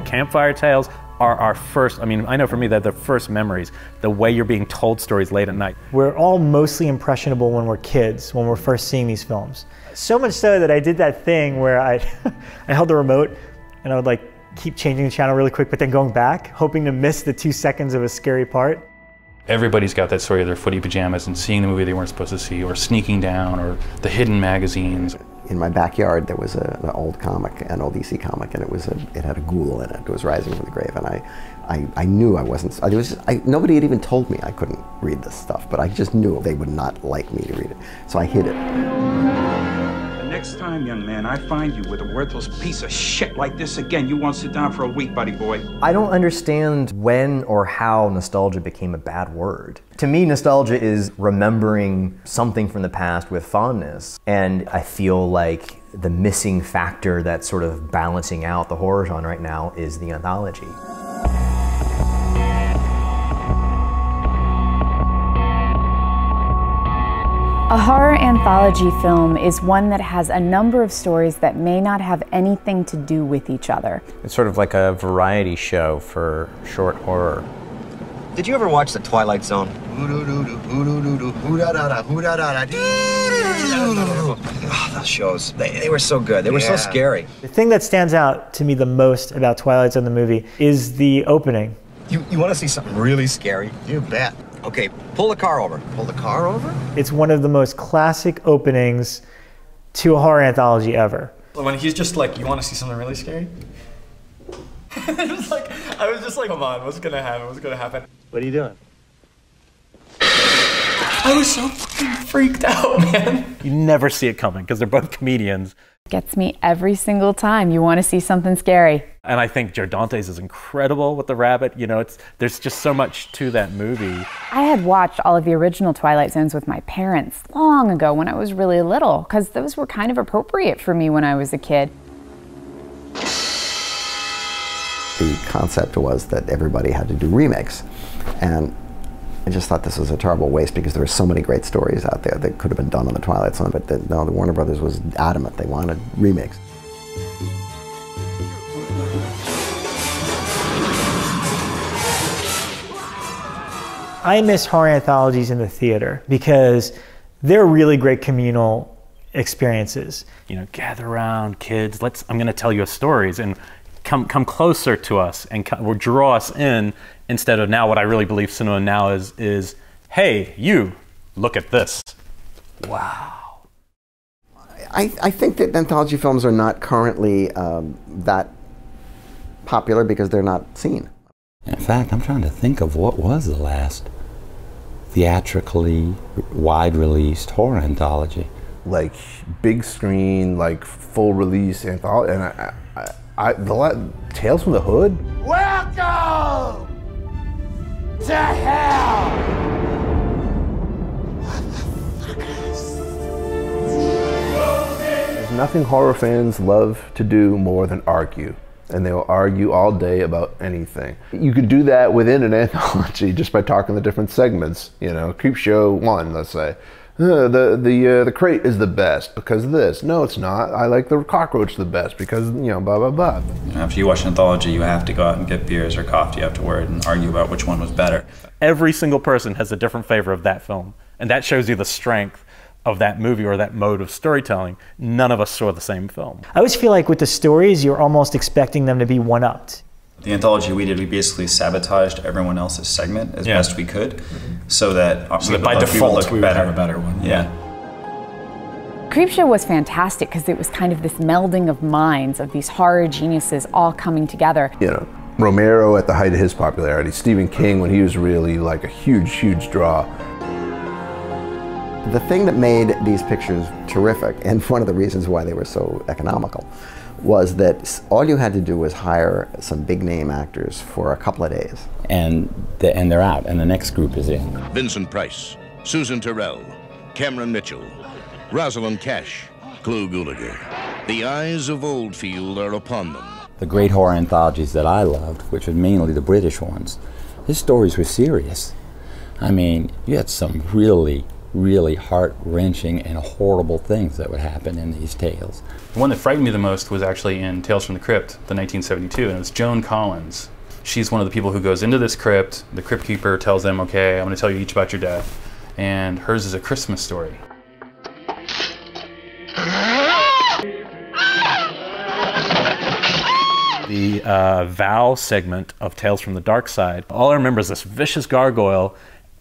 think campfire tales are our first, I mean, I know for me, they're the first memories, the way you're being told stories late at night. We're all mostly impressionable when we're kids, when we're first seeing these films. So much so that I did that thing where I held the remote and I would like keep changing the channel really quick, but then going back, hoping to miss the 2 seconds of a scary part. Everybody's got that story of their footy pajamas and seeing the movie they weren't supposed to see, or sneaking down, or the hidden magazines. In my backyard there was an old comic, an old EC comic, and it had a ghoul in it. It was rising from the grave, and I knew I wasn't, nobody had even told me I couldn't read this stuff, but I just knew they would not like me to read it, so I hid it. Next time, young man, I find you with a worthless piece of shit like this again, you won't sit down for a week, buddy boy. I don't understand when or how nostalgia became a bad word. To me, nostalgia is remembering something from the past with fondness. And I feel like the missing factor that's sort of balancing out the horror genre right now is the anthology. A horror anthology film is one that has a number of stories that may not have anything to do with each other. It's sort of like a variety show for short horror. Did you ever watch The Twilight Zone? Oh, those shows, they were so good. They were so scary. The thing that stands out to me the most about Twilight Zone the movie is the opening. You want to see something really scary? You bet. Okay, pull the car over. Pull the car over? It's one of the most classic openings to a horror anthology ever. When he's just like, you want to see something really scary? I was just like, come on, what's gonna happen? What's gonna happen? What are you doing? I was so fucking freaked out, man. You never see it coming because they're both comedians. Gets me every single time. You want to see something scary. And I think Joe Dante's is incredible with the rabbit. You know, there's just so much to that movie. I had watched all of the original Twilight Zones with my parents long ago when I was really little, because those were kind of appropriate for me when I was a kid. The concept was that everybody had to do remakes. And I just thought this was a terrible waste because there were so many great stories out there that could have been done on the Twilight Zone, but no, the Warner Brothers was adamant. They wanted remakes. I miss horror anthologies in the theater because they're really great communal experiences. You know, gather around, kids, I'm gonna tell you stories, and come closer to us and draw us in, instead of now what I really believe cinema now is hey, you, look at this. Wow. I think that anthology films are not currently that popular because they're not seen. In fact, I'm trying to think of what was the last theatrically wide-released horror anthology. Like big screen, like full release anthology, and Tales from the Hood? Welcome to hell! There's nothing horror fans love to do more than argue. And they'll argue all day about anything. You could do that within an anthology just by talking the different segments. You know, Creepshow 1, let's say. The crate is the best because of this. No, it's not. I like the cockroach the best because, you know, blah, blah, blah. You know, after you watch an anthology, you have to go out and get beers or coffee afterward and argue about which one was better. Every single person has a different flavor of that film. And that shows you the strength of that movie or that mode of storytelling. None of us saw the same film. I always feel like with the stories, you're almost expecting them to be one-upped. The anthology we did, we basically sabotaged everyone else's segment as best we could, so that by default we would have a better one. Yeah. Creepshow was fantastic because it was kind of this melding of minds of these horror geniuses all coming together. You know, Romero at the height of his popularity, Stephen King when he was really like a huge, huge draw. The thing that made these pictures terrific, and one of the reasons why they were so economical, was that all you had to do was hire some big name actors for a couple of days. And they're out, and the next group is in. Vincent Price, Susan Terrell, Cameron Mitchell, Rosalind Cash, Clu Gulager. The eyes of Oldfield are upon them. The great horror anthologies that I loved, which were mainly the British ones, his stories were serious. I mean, you had some really really heart-wrenching and horrible things that would happen in these tales. The one that frightened me the most was actually in Tales from the Crypt, the 1972, and it was Joan Collins. She's one of the people who goes into this crypt. The crypt keeper tells them, okay, I'm going to tell you each about your death. And hers is a Christmas story. The vow segment of Tales from the Dark Side, all I remember is this vicious gargoyle,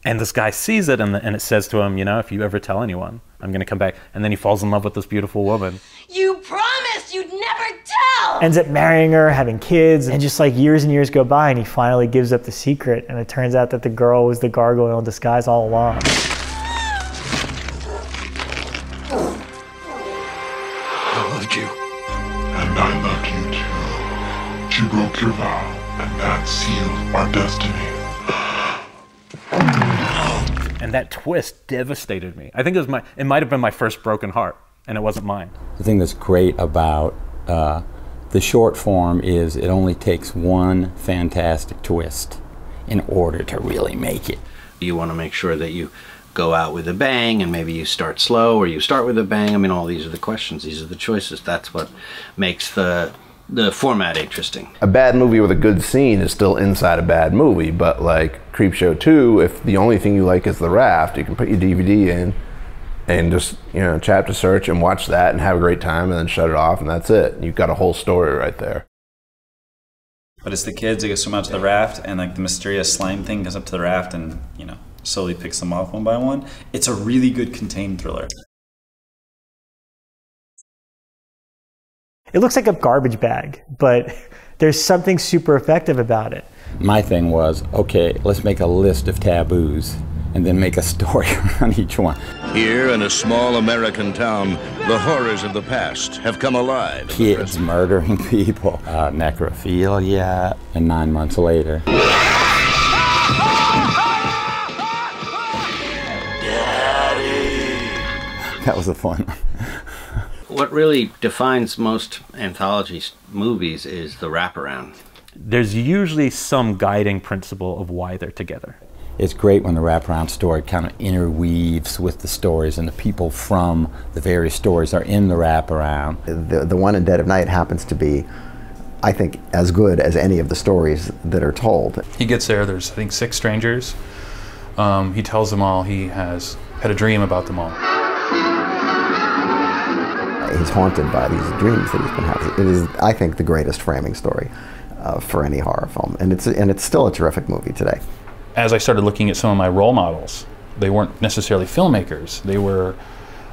and this guy sees it, and it says to him, you know, if you ever tell anyone, I'm going to come back. And then he falls in love with this beautiful woman. You promised you'd never tell! Ends up marrying her, having kids, and just like years and years go by, and he finally gives up the secret, and it turns out that the girl was the gargoyle in disguise all along. I loved you, and I loved you too. She broke your vow, and that sealed our destiny. And that twist devastated me. I think it might have been my first broken heart, and it wasn't mine. The thing that's great about the short form is it only takes one fantastic twist in order to really make it. You want to make sure that you go out with a bang, and maybe you start slow or you start with a bang. I mean, all these are the questions, these are the choices. That's what makes the format interesting. A bad movie with a good scene is still inside a bad movie, but like Creepshow 2, if the only thing you like is the raft, you can put your DVD in and just, you know, chapter search and watch that and have a great time and then shut it off, and that's it. You've got a whole story right there. But it's the kids that go swim out to the raft, and like the mysterious slime thing goes up to the raft and, you know, slowly picks them off one by one. It's a really good contained thriller. It looks like a garbage bag, but there's something super effective about it. My thing was, okay, let's make a list of taboos and then make a story around each one. Here in a small American town, the horrors of the past have come alive. Kids murdering people, necrophilia, and 9 months later. That was a fun one. What really defines most anthology movies is the wraparound. There's usually some guiding principle of why they're together. It's great when the wraparound story kind of interweaves with the stories, and the people from the various stories are in the wraparound. The one in Dead of Night happens to be, I think, as good as any of the stories that are told. He gets there, there's I think 6 strangers. He tells them all he has had a dream about them all. He's haunted by these dreams that he's been having. It is, I think, the greatest framing story for any horror film, and it's still a terrific movie today. As I started looking at some of my role models, they weren't necessarily filmmakers. They were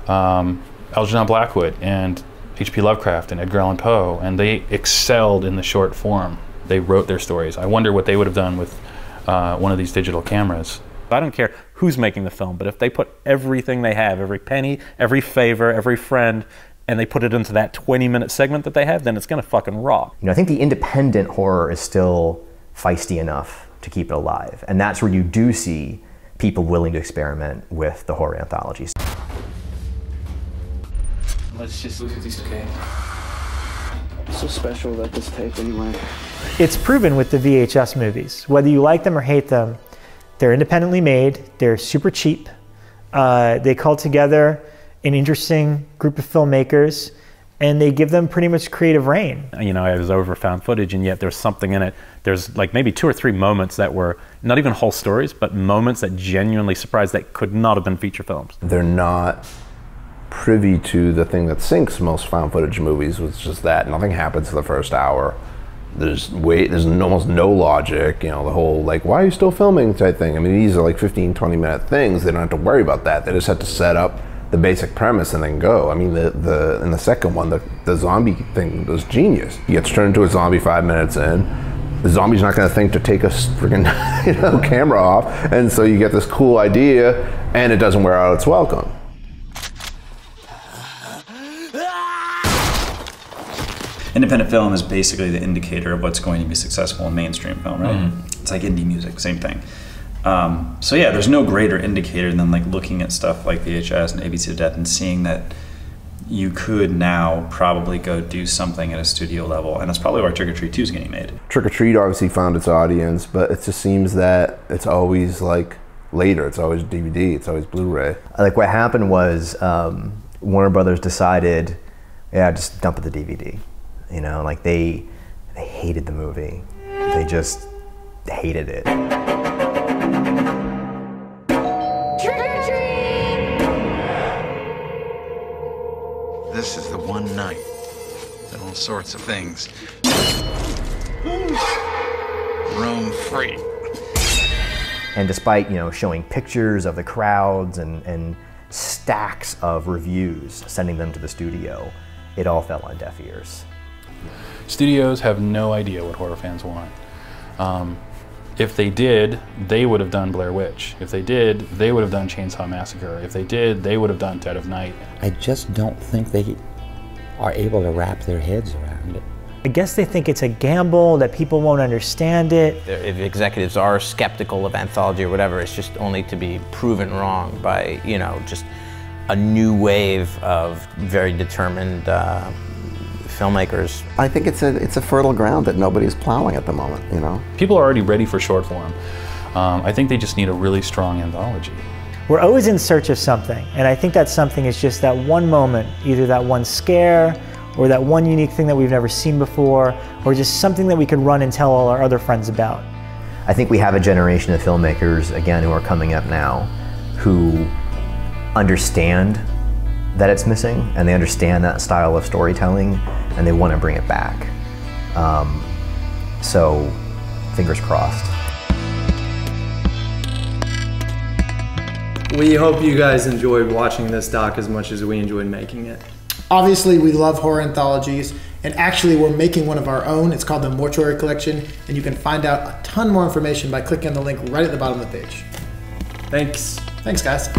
Algernon Blackwood and H.P. Lovecraft and Edgar Allan Poe, and they excelled in the short form. They wrote their stories. I wonder what they would have done with one of these digital cameras. I don't care who's making the film, but if they put everything they have, every penny, every favor, every friend, and they put it into that 20-minute segment that they have, then it's gonna fucking rock. You know, I think the independent horror is still feisty enough to keep it alive. And that's where you do see people willing to experiment with the horror anthologies. Let's just look at these, okay? What's so special about this tape anyway? It's proven with the VHS movies. Whether you like them or hate them, they're independently made, they're super cheap, they call together an interesting group of filmmakers, and they give them pretty much creative reign. You know, I was over found footage, and yet there's something in it. There's like maybe 2 or 3 moments that were not even whole stories, but moments that genuinely surprised that could not have been feature films. They're not privy to the thing that sinks most found footage movies, which is that nothing happens for the first hour. There's almost no logic, you know, the whole like, why are you still filming type thing. I mean, these are like 15, 20-minute things. They don't have to worry about that. They just have to set up the basic premise and then go. I mean, in the second one, the zombie thing was genius. He gets turned into a zombie 5 minutes in. The zombie's not going to think to take a friggin' camera off, and so you get this cool idea, and it doesn't wear out its welcome. Independent film is basically the indicator of what's going to be successful in mainstream film, right? It's like indie music, same thing. So yeah, there's no greater indicator than like looking at stuff like VHS and ABC to Death and seeing that you could now probably go do something at a studio level, and that's probably why Trick or Treat 2 is getting made. Trick or Treat obviously found its audience, but it just seems that it's always like later. It's always DVD, it's always Blu-ray. Like what happened was Warner Brothers decided, yeah, just dump the DVD. You know, like they hated the movie. They just hated it. This is the one night that all sorts of things roam free. And despite, you know, showing pictures of the crowds and stacks of reviews, sending them to the studio, it all fell on deaf ears. Studios have no idea what horror fans want. If they did, they would have done Blair Witch. If they did, they would have done Chainsaw Massacre. If they did, they would have done Dead of Night. I just don't think they are able to wrap their heads around it. I guess they think it's a gamble, that people won't understand it. If executives are skeptical of Anthology or whatever, it's just only to be proven wrong by, you know, just a new wave of very determined filmmakers. I think it's a fertile ground that nobody's plowing at the moment, you know? People are already ready for short form. I think they just need a really strong anthology. We're always in search of something, and I think that something is just that one moment, either that one scare, or that one unique thing that we've never seen before, or just something that we could run and tell all our other friends about. I think we have a generation of filmmakers, again, who are coming up now, who understand that it's missing, and they understand that style of storytelling, and they want to bring it back. So, fingers crossed. We hope you guys enjoyed watching this doc as much as we enjoyed making it. Obviously, we love horror anthologies, and actually we're making one of our own. It's called the Mortuary Collection, and you can find out a ton more information by clicking on the link right at the bottom of the page. Thanks. Thanks, guys.